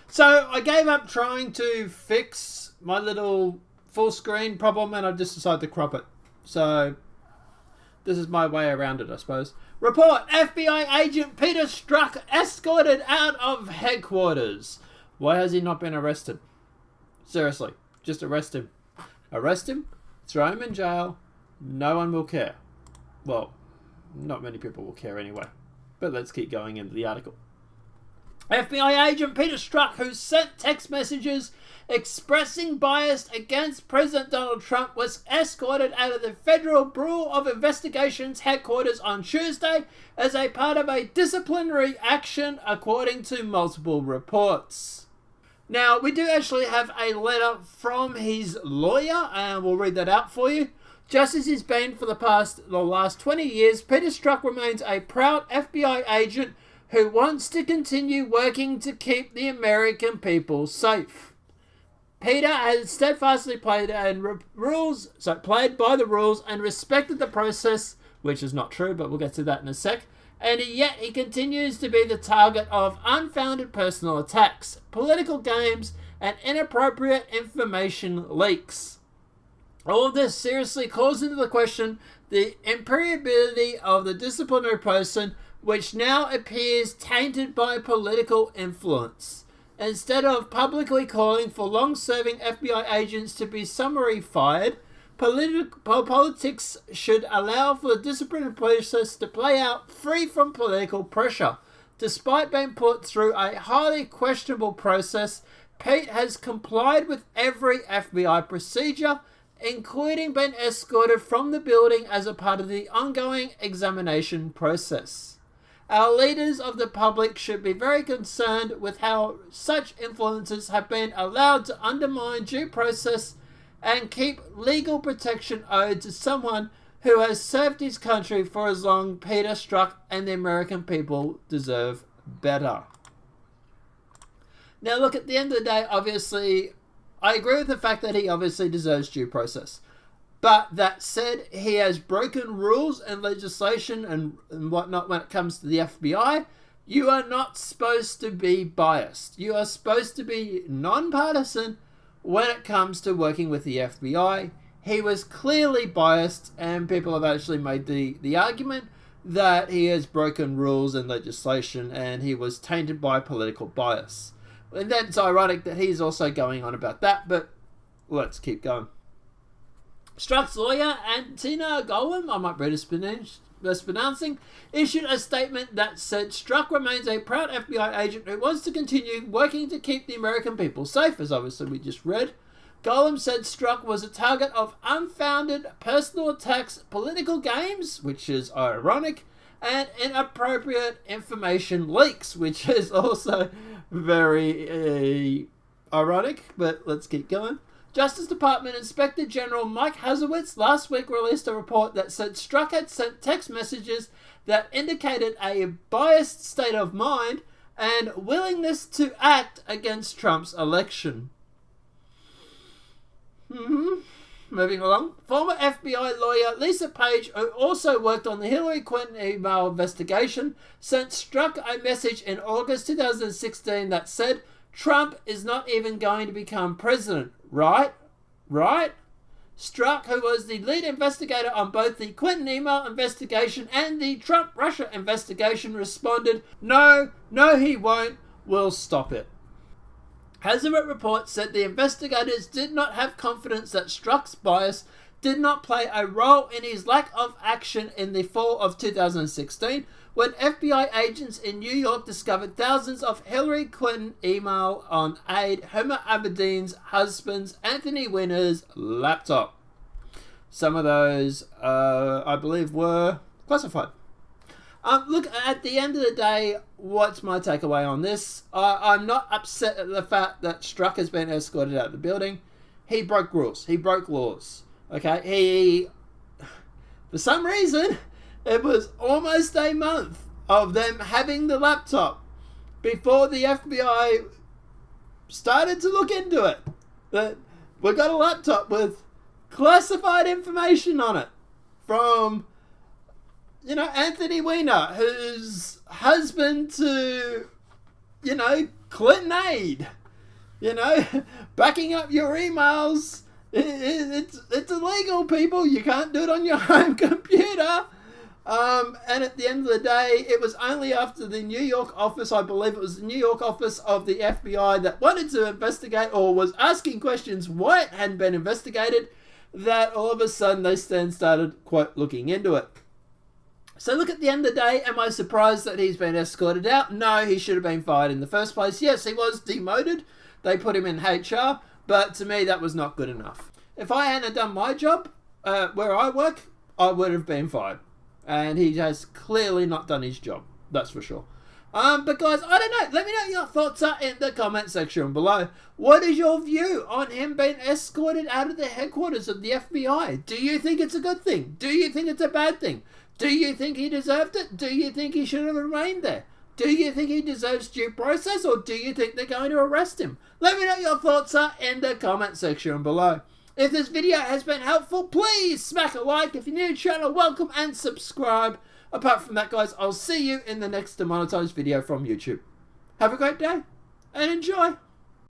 So I gave up trying to fix my little full screen problem and I've just decided to crop it. So this is my way around it, I suppose. Report: FBI agent Peter Strzok escorted out of headquarters. Why has he not been arrested? Seriously, just arrest him. Arrest him, throw him in jail. No one will care. Well, not many people will care anyway. But let's keep going into the article. FBI agent Peter Strzok, who sent text messages expressing bias against President Donald Trump, was escorted out of the Federal Bureau of Investigation's headquarters on Tuesday as a part of a disciplinary action, according to multiple reports. Now, we do actually have a letter from his lawyer, and we'll read that out for you. Just as he's been for the last 20 years, Peter Strzok remains a proud FBI agent who wants to continue working to keep the American people safe. Peter has steadfastly played by the rules and respected the process, which is not true, but we'll get to that in a sec. And yet he continues to be the target of unfounded personal attacks, political games, and inappropriate information leaks. All of this seriously calls into the question the impermeability of the disciplinary person, which now appears tainted by political influence. Instead of publicly calling for long-serving FBI agents to be summarily fired, politics should allow for the disciplinary process to play out free from political pressure. Despite being put through a highly questionable process, Pete has complied with every FBI procedure, including being escorted from the building as a part of the ongoing examination process. Our leaders of the public should be very concerned with how such influences have been allowed to undermine due process and keep legal protection owed to someone who has served his country for as long. Peter Strzok and the American people deserve better. Now look, at the end of the day, obviously, I agree with the fact that he obviously deserves due process. But that said, he has broken rules and legislation and whatnot when it comes to the FBI. You are not supposed to be biased. You are supposed to be nonpartisan when it comes to working with the FBI. He was clearly biased, and people have actually made the argument that he has broken rules and legislation and he was tainted by political bias. And then it's ironic that he's also going on about that, but let's keep going. Strzok's lawyer, Antina Golem, I might be mispronouncing, issued a statement that said Strzok remains a proud FBI agent who wants to continue working to keep the American people safe, as obviously we just read. Golem said Strzok was a target of unfounded personal attacks, political games, which is ironic, and inappropriate information leaks, which is also very ironic, but let's keep going. Justice Department Inspector General Mike Hazowitz last week released a report that said Strzok had sent text messages that indicated a biased state of mind and willingness to act against Trump's election. Moving along. Former FBI lawyer Lisa Page, who also worked on the Hillary Clinton email investigation, sent Strzok a message in August 2016 that said, "Trump is not even going to become president, right? Strzok, who was the lead investigator on both the Clinton email investigation and the Trump-Russia investigation, responded, No, he won't. We'll stop it." Hazard report said the investigators did not have confidence that Strzok's bias did not play a role in his lack of action in the fall of 2016, when FBI agents in New York discovered thousands of Hillary Clinton email on aide Homer Abedin's husband's Anthony Weiner's laptop. Some of those, I believe, were classified. Look, at the end of the day, what's my takeaway on this? I'm not upset at the fact that Strzok has been escorted out of the building. He broke rules. He broke laws. Okay? For some reason, it was almost a month of them having the laptop before the FBI started to look into it. That we got a laptop with classified information on it from, Anthony Weiner, whose husband to, Clinton aid. You know, backing up your emails. It's illegal, people. You can't do it on your home computer. And at the end of the day, it was only after the New York office, I believe it was the New York office of the FBI that wanted to investigate or was asking questions why it hadn't been investigated, that all of a sudden they then started, quote, looking into it. So look, at the end of the day, am I surprised that he's been escorted out? No, he should have been fired in the first place. Yes, he was demoted. They put him in HR, but to me that was not good enough. If I hadn't done my job where I work, I would have been fired. And he has clearly not done his job. That's for sure. But guys, I don't know. Let me know what your thoughts are in the comment section below. What is your view on him being escorted out of the headquarters of the FBI? Do you think it's a good thing? Do you think it's a bad thing? Do you think he deserved it? Do you think he should have remained there? Do you think he deserves due process, or do you think they're going to arrest him? Let me know what your thoughts are in the comment section below. If this video has been helpful, please smack a like. If you're new to the channel, welcome and subscribe. Apart from that, guys, I'll see you in the next demonetized video from YouTube. Have a great day and enjoy.